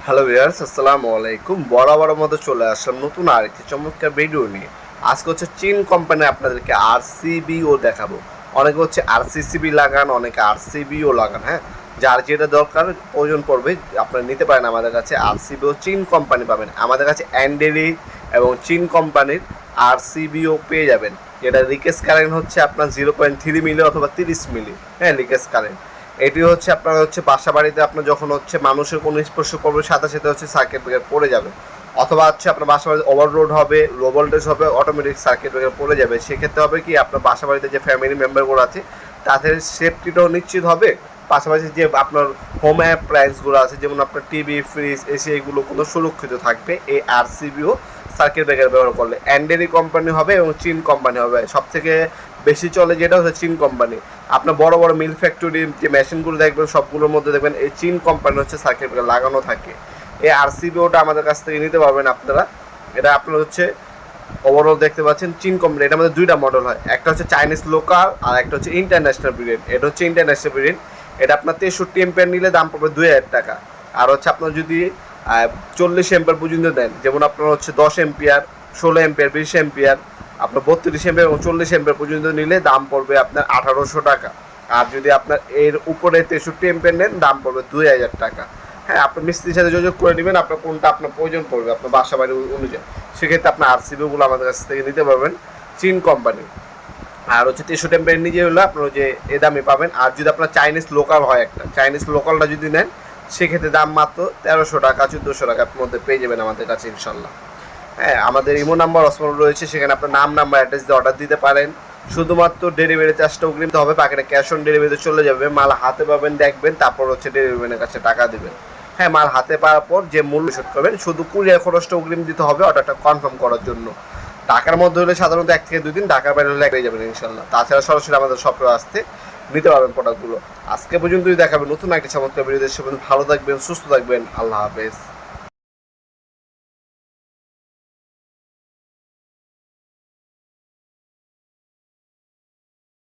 Hello viewers, আসসালামু আলাইকুম। বরাবরের মতো চলে আসলাম নতুন আরেকটি চমৎকার ভিডিও নিয়ে। আজকে হচ্ছে চীন কোম্পানি আপনাদেরকে আরসিবিও দেখাবো। অনেকে হচ্ছে আরসিসিবি লাগান, অনেকে আরসিবিও লাগান। হ্যাঁ, যার যেটা দরকার প্রয়োজন পড়বে আপনারা নিতে পারেন আমাদের কাছে। আরসিবিও চীন কোম্পানি পাবেন আমাদের কাছে। অ্যান্ডেরি এবং চীন কোম্পানির আরসিবিও পেয়ে যাবেন, যেটা লিকেজ কারেন্ট হচ্ছে আপনার 0.3 মিলি অথবা 30 মিলি। হ্যাঁ, লিকেজ কারেন্ট এটি হচ্ছে আপনার হচ্ছে বাসা বাড়িতে আপনার যখন হচ্ছে মানুষের কোনো স্পর্শ করবে সাথে সাথে হচ্ছে সার্কিট ব্রেকার পড়ে যাবে, অথবা হচ্ছে আপনার বাসা বাড়িতে ওভারলোড হবে, লো ভোল্টেজ হবে, অটোমেটিক সার্কিট ব্রেকার পড়ে যাবে। সেক্ষেত্রে হবে কি, আপনার বাসা বাড়িতে যে ফ্যামিলি মেম্বারগুলো আছে তাদের সেফটিটাও নিশ্চিত হবে। পাশাপাশি যে আপনার হোম অ্যাপ্লায়েন্সগুলো আছে, যেমন আপনার টিভি, ফ্রিজ, এসি, এগুলো কোনো সুরক্ষিত থাকবে এই আরসিবিও সার্কিট ব্রেকার ব্যবহার করলে। অ্যান্ডেরি কোম্পানি হবে এবং চীন কোম্পানি হবে। সব থেকে বেশি চলে যেটা হচ্ছে চীন কোম্পানি। আপনার বড় বড় মিল ফ্যাক্টরি যে মেশিনগুলো দেখবেন সবগুলোর মধ্যে দেখবেন এই চীন কোম্পানি হচ্ছে সার্কিট ব্রেকার লাগানো থাকে। এই আরসিবিওটা আমাদের কাছ থেকে নিতে পারবেন আপনারা। এটা আপনার হচ্ছে ওভারঅল দেখতে পাচ্ছেন চীন কোম্পানি। এটার মধ্যে দুইটা মডেল হয়, একটা হচ্ছে চাইনিজ লোকাল আর একটা হচ্ছে ইন্টারন্যাশনাল ব্রিড। এটা হচ্ছে ইন্টারন্যাশনাল ব্রিড। এটা আপনার 63 এম্পিয়ার নিলে দাম পড়বে 2000 টাকা। আর হচ্ছে আপনার যদি 40 এম্পিয়ার পর্যন্ত দেন, যেমন আপনার হচ্ছে 10 এম্পিয়ার, 16 এম্পিয়ার, 20 এম্পিয়ার, আপনার 32 এম্পিয়ার এবং 40 এম্পিয়ার পর্যন্ত নিলে দাম পড়বে আপনার 1800 টাকা। আর যদি আপনার এর উপরে 63 এম্পিয়ার নেন দাম পড়বে 2000 টাকা। হ্যাঁ, আপনি মিস্ত্রির সাথে যোগাযোগ করে নেবেন আপনার কোনটা আপনার প্রয়োজন পড়বে আপনার বাসা বাড়ি অনুযায়ী। সেক্ষেত্রে আপনার আরসিবিগুলো আমাদের কাছ থেকে নিতে পারবেন চীন কোম্পানি। আর হচ্ছে 63 এম্পিয়ার নিজে হলে আপনার যে এ দামে পাবেন। আর যদি আপনার চাইনিজ লোকাল হয়, একটা চাইনিজ লোকালটা যদি নেন সেক্ষেত্রে দাম মাত্র 1300 টাকা, 1400 টাকার মধ্যে পেয়ে যাবেন আমাদের কাছে ইনশাল্লাহ। হ্যাঁ, আমাদের ইমো নাম্বার অসমান রয়েছে, সেখানে আপনার নাম, নাম্বার, অ্যাড্রেস দিয়ে অর্ডার দিতে পারেন। শুধুমাত্র ডেলিভারি চার্জটা অগ্রিম দিতে হবে, বাকিটা ক্যাশ অন ডেলিভারিতে চলে যাবে। মাল হাতে পাবেন, দেখবেন, তারপর হচ্ছে ডেলিভারি ম্যানের কাছে টাকা দেবেন। হ্যাঁ, মাল হাতে পাওয়ার পর যে মূল্য শোধ করবেন, শুধু কুরিয়ার খরচটা অগ্রিম দিতে হবে অর্ডারটা কনফার্ম করার জন্য। ঢাকার মধ্যে হলে সাধারণত 1 থেকে 2 দিন, ঢাকার বাইরে হলে পেয়ে যাবেন ইনশাল্লাহ। তাছাড়া সরাসরি আমাদের শপে আসতে নিতে পারবেন প্রোডাক্টগুলো। আজকে পর্যন্তই দেখাবেন নতুন একটা চমৎকার ভিডিও। ভালো থাকবেন, সুস্থ থাকবেন, আল্লাহ হাফেজ।